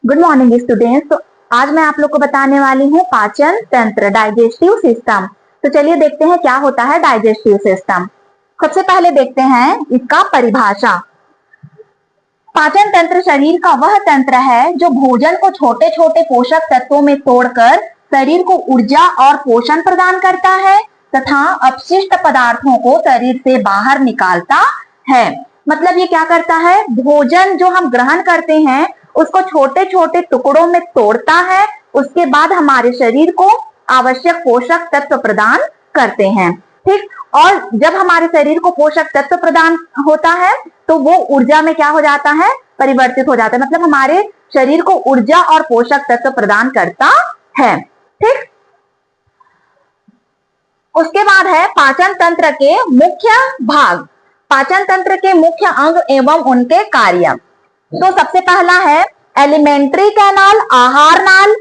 Good morning students. तो आज मैं आप लोग को बताने वाली हूँ पाचन तंत्र, डाइजेस्टिव सिस्टम। तो चलिए देखते हैं क्या होता है डाइजेस्टिव सिस्टम। सबसे पहले देखते हैं इसका परिभाषा। पाचन तंत्र शरीर का वह तंत्र है जो भोजन को छोटे छोटे पोषक तत्वों में तोड़कर शरीर को ऊर्जा और पोषण प्रदान करता है तथा अपशिष्ट पदार्थों को शरीर से बाहर निकालता है। मतलब ये क्या करता है, भोजन जो हम ग्रहण करते हैं उसको छोटे छोटे टुकड़ों में तोड़ता है, उसके बाद हमारे शरीर को आवश्यक पोषक तत्व प्रदान करते हैं। ठीक, और जब हमारे शरीर को पोषक तत्व प्रदान होता है तो वो ऊर्जा में क्या हो जाता है, परिवर्तित हो जाता है। मतलब हमारे शरीर को ऊर्जा और पोषक तत्व प्रदान करता है। ठीक, उसके बाद है पाचन तंत्र के मुख्य भाग, पाचन तंत्र के मुख्य अंग एवं उनके कार्य। तो सबसे पहला है एलिमेंट्री कैनाल, आहार नाल।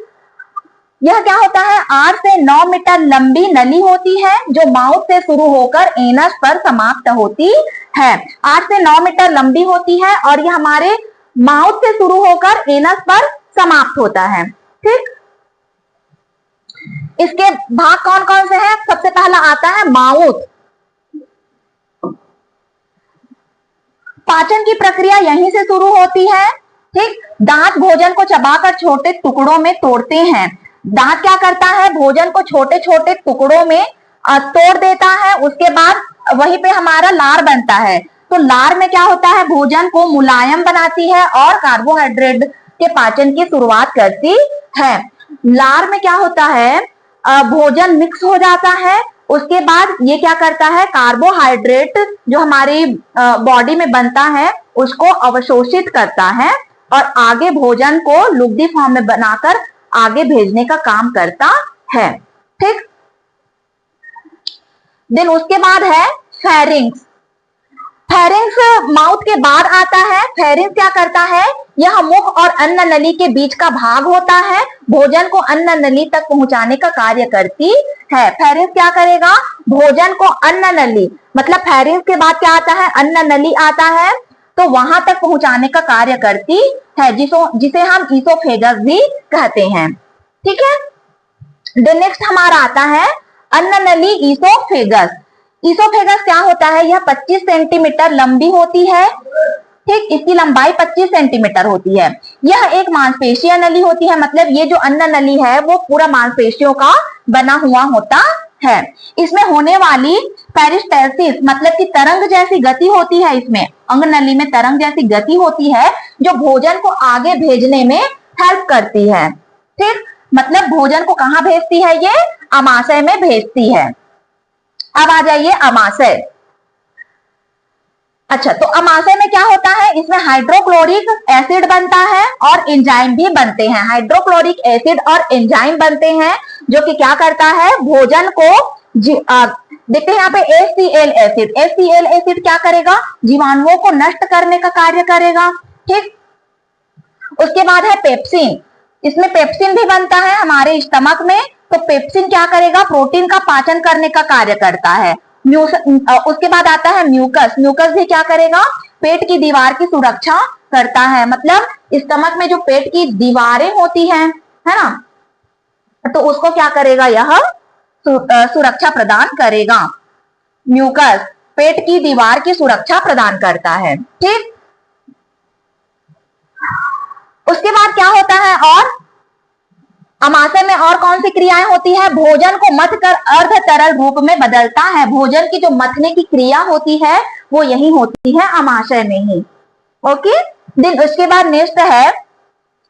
यह क्या होता है, 8 से 9 मीटर लंबी नली होती है जो माउथ से शुरू होकर एनस पर समाप्त होती है। 8 से 9 मीटर लंबी होती है और यह हमारे माउथ से शुरू होकर एनस पर समाप्त होता है। ठीक, इसके भाग कौन कौन से हैं? सबसे पहला आता है माउथ। पाचन की प्रक्रिया यहीं से शुरू होती है। ठीक, दांत भोजन को चबाकर छोटे टुकड़ों में तोड़ते हैं। दांत क्या करता है, भोजन को छोटे छोटे टुकड़ों में तोड़ देता है, उसके बाद वहीं पे हमारा लार बनता है। तो लार में क्या होता है, भोजन को मुलायम बनाती है और कार्बोहाइड्रेट के पाचन की शुरुआत करती है। लार में क्या होता है, भोजन मिक्स हो जाता है, उसके बाद ये क्या करता है, कार्बोहाइड्रेट जो हमारी बॉडी में बनता है उसको अवशोषित करता है और आगे भोजन को लुगदी फॉर्म में बनाकर आगे भेजने का काम करता है। ठीक, देन उसके बाद है फेरिंग्स। फेरिंग्स माउथ के बाद आता है। फेरिंग्स क्या करता है, यह मुख और अन्न नली के बीच का भाग होता है, भोजन को अन्न नली तक पहुंचाने का कार्य करती है। फेरिंग्स क्या करेगा, भोजन को अन्न नली, मतलब फेरिंग्स के बाद क्या आता है, अन्न नली आता है, तो वहां तक पहुंचाने का कार्य करती है, जिसे हम ईसोफेगस भी कहते हैं। ठीक है, नेक्स्ट हमारा आता है अन्न नली ईसोफेगस। ईसोफेगस क्या होता है, यह 25 सेंटीमीटर लंबी होती है। ठीक, इसकी लंबाई 25 सेंटीमीटर होती है। यह एक मांसपेशीय नली होती है, मतलब ये जो अन्न नली है वो पूरा मांसपेशियों का बना हुआ होता है। इसमें होने वाली पेरिस्टेल्सिस मतलब कि तरंग जैसी गति होती है, इसमें अंग नली में तरंग जैसी गति होती है जो भोजन को आगे भेजने में हेल्प करती है। ठीक, मतलब भोजन को कहां भेजती है, ये अमाशय में भेजती है। अब आ जाइए अमाशय। अच्छा, तो अमाशय में क्या होता है, इसमें हाइड्रोक्लोरिक एसिड बनता है और एंजाइम भी बनते हैं। हाइड्रोक्लोरिक एसिड और एंजाइम बनते हैं जो कि क्या करता है, भोजन को देखते हैं यहाँ पे HCl एसिड। HCl एसिड क्या करेगा, जीवाणुओं को नष्ट करने का कार्य करेगा। ठीक, उसके बाद है पेप्सिन। इसमें पेप्सिन भी बनता है हमारे स्टमक में। तो पेप्सिन क्या करेगा, प्रोटीन का पाचन करने का कार्य करता है। उसके बाद आता है म्यूकस। म्यूकस भी क्या करेगा, पेट की दीवार की सुरक्षा करता है। मतलब स्टमक में जो पेट की दीवारें होती हैं, है ना, तो उसको क्या करेगा, यह सुरक्षा प्रदान करेगा। म्यूकस पेट की दीवार की सुरक्षा प्रदान करता है। ठीक, उसके बाद क्या होता है, और अमाशय में और कौन सी क्रियाएं होती है, भोजन को मथ कर अर्ध तरल रूप में बदलता है। भोजन की जो मथने की क्रिया होती है वो यही होती है अमाशय में ही। ओके, देन उसके बाद नेक्स्ट है,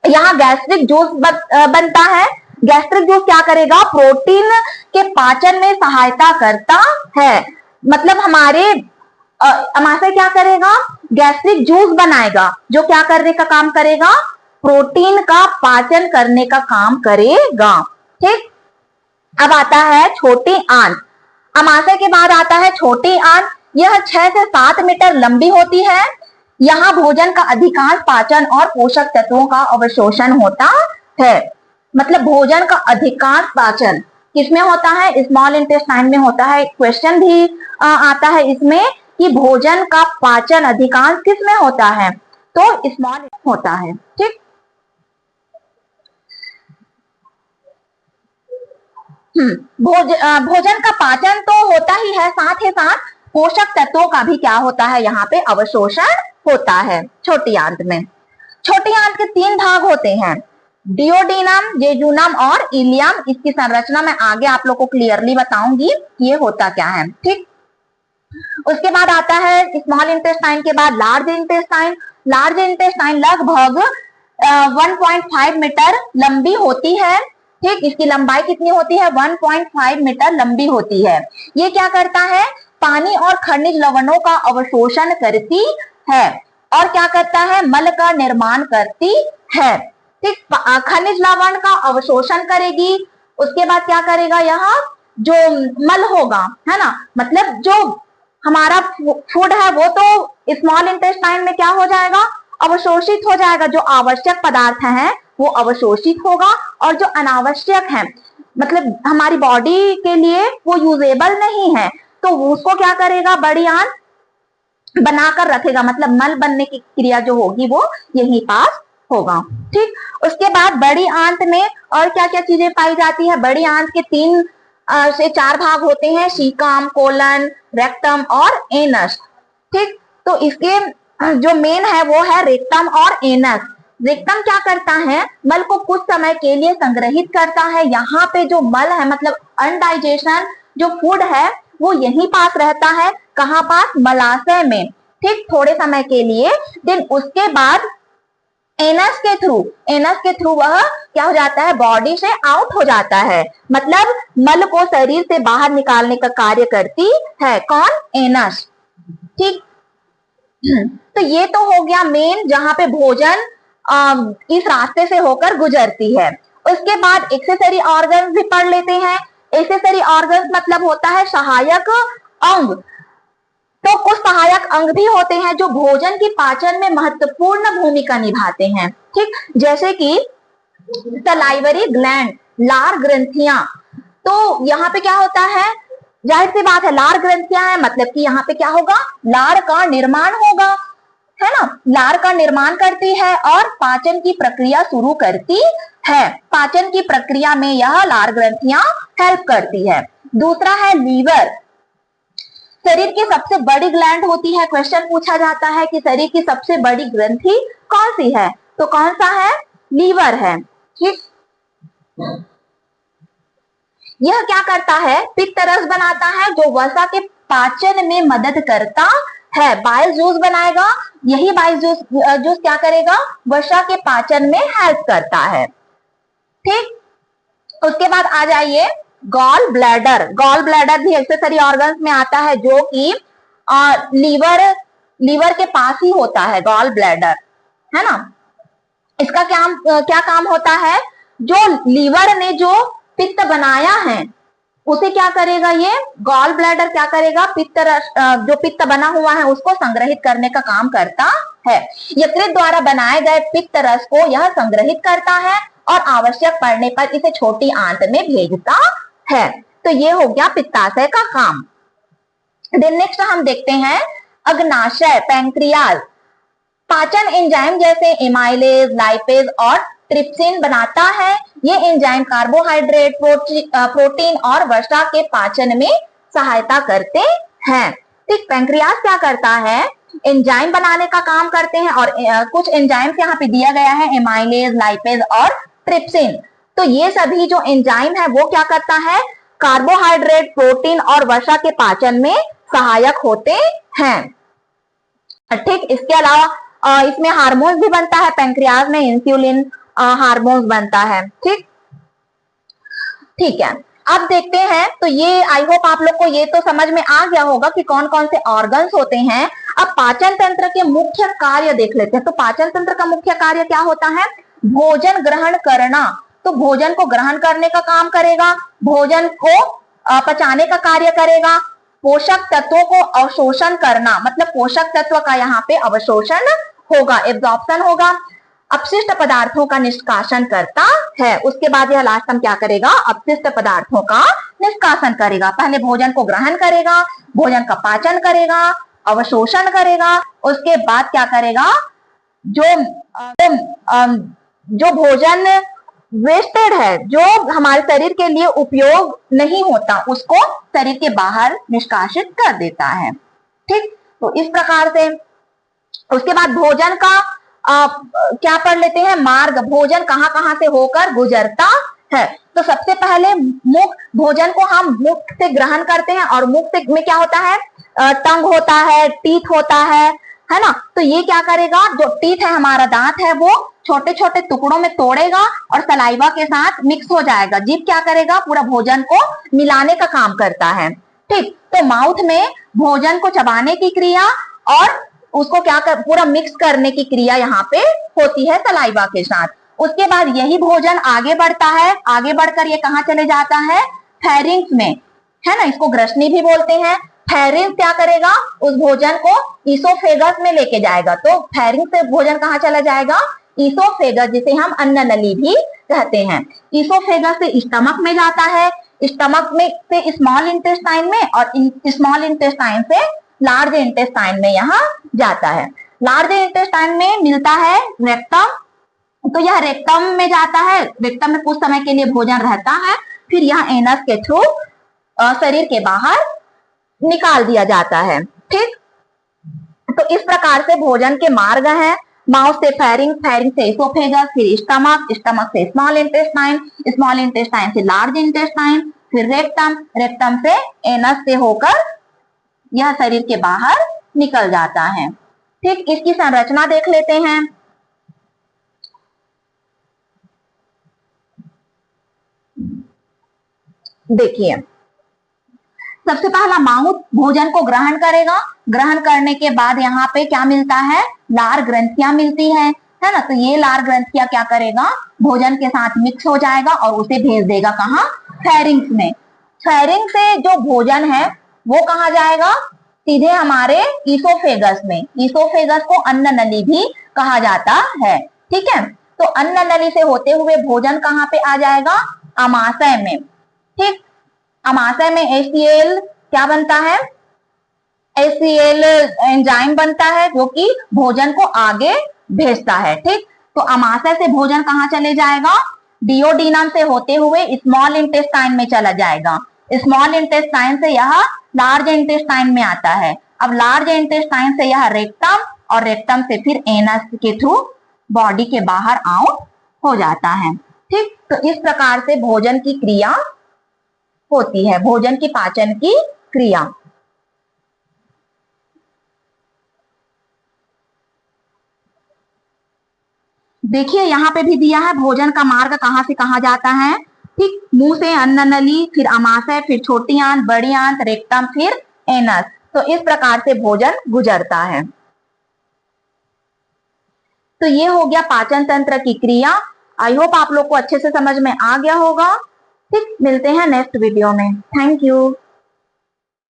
यहाँ गैस्ट्रिक जूस बनता है। गैस्ट्रिक जूस क्या करेगा, प्रोटीन के पाचन में सहायता करता है। मतलब हमारे अमाशय क्या करेगा, गैस्ट्रिक जूस बनाएगा जो क्या करने का काम करेगा, प्रोटीन का पाचन करने का काम करेगा। ठीक, अब आता है छोटी आंत। अमाशय के बाद आता है छोटी आंत। यह 6 से 7 मीटर लंबी होती है। यहाँ भोजन का अधिकांश पाचन और पोषक तत्वों का अवशोषण होता है। मतलब भोजन का अधिकांश पाचन किसमें होता है, स्मॉल इंटेस्टाइन में होता है। क्वेश्चन भी आता है इसमें कि भोजन का पाचन अधिकांश किसमें होता है, तो स्मॉल होता है। ठीक, भोजन का पाचन तो होता ही है, साथ ही साथ पोषक तत्वों का भी क्या होता है, यहाँ पे अवशोषण होता है छोटी आंत में। छोटी आंत के 3 भाग होते हैं, डियोडिनम, जेजुनम और इलियम। इसकी संरचना मैं आगे आप लोग को क्लियरली बताऊंगी ये होता क्या है, ठीक। उसके बाद आता है स्मॉल इंटेस्टाइन के बाद लार्ज इंटेस्टाइन। लार्ज इंटेस्टाइन लगभग 1.5 मीटर लंबी होती है, ठीक। इसकी लंबाई कितनी होती है, 1.5 मीटर लंबी होती है। ये क्या करता है, पानी और खनिज लवणों का अवशोषण करती है और क्या करता है, मल का निर्माण करती है, ठीक। खनिज लवण का अवशोषण करेगी। उसके बाद क्या करेगा, यह जो मल होगा, है ना, मतलब जो हमारा फूड है वो तो स्मॉल इंटेस्टाइन में क्या हो जाएगा, अवशोषित हो जाएगा। जो आवश्यक पदार्थ हैं वो अवशोषित होगा और जो अनावश्यक है, मतलब हमारी बॉडी के लिए वो यूजेबल नहीं है, तो उसको क्या करेगा, बड़ी आंत बनाकर रखेगा, मतलब मल बनने की क्रिया जो होगी वो यहीं पास होगा, ठीक। उसके बाद बड़ी आंत में और क्या क्या चीजें पाई जाती है, बड़ी आंत के 3 से 4 भाग होते हैं, सीकम, कोलन, रेक्टम और एनस, ठीक। तो इसके जो मेन है वो है रेक्टम और एनस। रेक्टम क्या करता है, मल को कुछ समय के लिए संग्रहित करता है। यहाँ पे जो मल है, मतलब अनडाइजेशन जो फूड है वो यहीं पास रहता है, कहाँ पास, मलाशय में, ठीक, थोड़े समय के लिए। देन उसके बाद एनस के थ्रू वह क्या हो जाता है, बॉडी से आउट हो जाता है, मतलब मल को शरीर से बाहर निकालने का कार्य करती है, कौन, एनस, ठीक। तो ये तो हो गया मेन, जहां पे भोजन इस रास्ते से होकर गुजरती है। उसके बाद एक्सेसरी ऑर्गन्स भी पढ़ लेते हैं। एक्सेसरी ऑर्गन्स मतलब होता है सहायक अंग। तो कुछ सहायक अंग भी होते हैं जो भोजन की पाचन में महत्वपूर्ण भूमिका निभाते हैं, ठीक। जैसे कि सलाइवरी ग्लैंड, लार ग्रंथियां। तो यहाँ पे क्या होता है, जाहिर सी बात है लार ग्रंथियां है, मतलब कि यहाँ पे क्या होगा, लार का निर्माण होगा, है ना, लार का निर्माण करती है और पाचन की प्रक्रिया शुरू करती है। पाचन की प्रक्रिया में यह लार ग्रंथियां हेल्प करती है। दूसरा है लीवर। शरीर की सबसे बड़ी ग्लैंड होती है। क्वेश्चन पूछा जाता है कि शरीर की सबसे बड़ी ग्रंथि कौन सी है, तो कौन सा है, लीवर है, ठीक। यह क्या करता है, पित्त रस बनाता है जो वसा के पाचन में मदद करता है। बाइल जूस बनाएगा, यही बाइल जूस क्या करेगा, वसा के पाचन में हेल्प करता है, ठीक। उसके बाद आ जाइए गॉल ब्लैडर। गॉल ब्लैडर भी एक्सेसरी ऑर्गन्स में आता है, जो कि लीवर के पास ही होता है, गॉल ब्लैडर, है ना। इसका क्या काम होता है, जो लीवर ने जो पित्त बनाया है उसे क्या करेगा, ये गॉल ब्लैडर क्या करेगा, जो पित्त बना हुआ है उसको संग्रहित करने का काम करता है। यकृत द्वारा बनाए गए पित्त रस को यह संग्रहित करता है और आवश्यक पड़ने पर इसे छोटी आंत में भेजता है। तो ये हो गया पित्ताशय का काम। देन नेक्स्ट हम देखते हैं अग्नाशय, पैंक्रियाज। पाचन एंजाइम जैसे एमाइलेज, लाइपेज और ट्रिप्सिन बनाता है। ये एंजाइम कार्बोहाइड्रेट, प्रोटीन और वसा के पाचन में सहायता करते हैं, ठीक। पैंक्रियाज क्या करता है, एंजाइम बनाने का काम करते हैं और कुछ एंजाइम्स यहाँ पे दिया गया है, एमाइलेज, लाइपेज और ट्रिप्सिन। तो ये सभी जो एंजाइम है वो क्या करता है, कार्बोहाइड्रेट, प्रोटीन और वसा के पाचन में सहायक होते हैं, ठीक। इसके अलावा इसमें हार्मोन्स भी बनता है, पैंक्रियाज में इंसुलिन हार्मोन्स बनता है, ठीक। ठीक है, अब देखते हैं। तो ये आई होप आप लोग को ये तो समझ में आ गया होगा कि कौन कौन से ऑर्गन्स होते हैं। अब पाचन तंत्र के मुख्य कार्य देख लेते हैं। तो पाचन तंत्र का मुख्य कार्य क्या होता है, भोजन ग्रहण करना। तो भोजन को ग्रहण करने का काम करेगा, भोजन को पचाने का कार्य करेगा, पोषक तत्वों को अवशोषण करना, मतलब पोषक तत्व का यहाँ पे अवशोषण होगा, एब्जॉर्प्शन होगा, अपशिष्ट पदार्थों का निष्कासन करता है। उसके बाद यह लास्ट में क्या करेगा, अपशिष्ट पदार्थों का निष्कासन करेगा। पहले भोजन को ग्रहण करेगा, भोजन का पाचन करेगा, अवशोषण करेगा, उसके बाद क्या करेगा, जो भोजन वेस्टेड है, जो हमारे शरीर के लिए उपयोग नहीं होता, उसको शरीर के बाहर निष्कासित कर देता है। ठीक, तो इस प्रकार से उसके बाद भोजन का क्या पढ़ लेते हैं, मार्ग, भोजन कहाँ कहाँ से होकर गुजरता है। तो सबसे पहले मुख, भोजन को हम मुख से ग्रहण करते हैं, और मुख से में क्या होता है, टंग होता है, टीथ होता है ना। तो ये क्या करेगा, जो टीथ है हमारा दांत है, वो छोटे छोटे टुकड़ों में तोड़ेगा और सलाइवा के साथ मिक्स हो जाएगा। जीभ क्या करेगा, पूरा भोजन को मिलाने का काम करता है। ठीक, तो माउथ में भोजन को चबाने की क्रिया और उसको क्या कर, पूरा मिक्स करने की क्रिया यहाँ पे होती है सलाइवा के साथ। उसके बाद यही भोजन आगे बढ़ता है, आगे बढ़कर ये कहाँ चले जाता है, फेरिंग्स में, है ना, इसको ग्रसनी भी बोलते हैं। फेरिंग्स क्या करेगा, उस भोजन को ईसोफेगस में लेके जाएगा। तो फेरिंग्स से भोजन कहाँ चला जाएगा, ईसोफेगस, जिसे हम अन्न नली भी कहते हैं। ईसोफेगस से स्टमक में जाता है, स्टमक में से स्मॉल इंटेस्टाइन में, और स्मॉल इंटेस्टाइन से लार्ज इंटेस्टाइन में यहाँ जाता है। लार्ज इंटेस्टाइन में मिलता है रेक्टम, तो यह रेक्टम में जाता है, रेक्टम में कुछ समय के लिए भोजन रहता है, फिर यह एनस के थ्रू शरीर के बाहर निकाल दिया जाता है। ठीक, तो इस प्रकार से भोजन के मार्ग हैं, माउथ से फेरिंग, फेरिंग से इसोफेगस, फिर स्टमक, स्टमक से स्मॉल इंटेस्टाइन, स्मॉल इंटेस्टाइन से लार्ज इंटेस्टाइन, फिर रेक्टम, रेक्टम से एनस से होकर यह शरीर के बाहर निकल जाता है। ठीक, इसकी संरचना देख लेते हैं। देखिए, सबसे पहला माउथ भोजन को ग्रहण करेगा, ग्रहण करने के बाद यहाँ पे क्या मिलता है, लार ग्रंथियां मिलती है ना। तो ये लार ग्रंथियां क्या करेगा, भोजन के साथ मिक्स हो जाएगा और उसे भेज देगा कहाँ, फेरिंग्स में। फेरिंग से जो भोजन है वो कहाँ जाएगा, सीधे हमारे ईसोफेगस में। ईसोफेगस को अन्न नली भी कहा जाता है। ठीक है, तो अन्न नली से होते हुए भोजन कहाँ पे आ जाएगा, अमाशय में। ठीक, अमाशय में HCl क्या बनता है, HCl एंजाइम बनता है, जो कि भोजन को आगे भेजता है। ठीक, तो अमाशय से भोजन कहाँ चले जाएगा, डिओडिनम से होते हुए स्मॉल इंटेस्टाइन में चला जाएगा। स्मॉल इंटेस्टाइन से यह लार्ज इंटेस्टाइन में आता है। अब लार्ज इंटेस्टाइन से यह रेक्टम, और रेक्टम से फिर एनस के थ्रू बॉडी के बाहर आउट हो जाता है। ठीक, तो इस प्रकार से भोजन की क्रिया होती है, भोजन की पाचन की क्रिया। देखिए यहाँ पे भी दिया है, भोजन का मार्ग कहाँ से कहाँ जाता है। ठीक, मुंह से अन्न नली, फिर अमाशय, फिर छोटी आंत, बड़ी आंत, रेक्टम, फिर एनस। तो इस प्रकार से भोजन गुजरता है। तो ये हो गया पाचन तंत्र की क्रिया। आई होप आप लोग को अच्छे से समझ में आ गया होगा। ठीक, मिलते हैं नेक्स्ट वीडियो में। Thank you.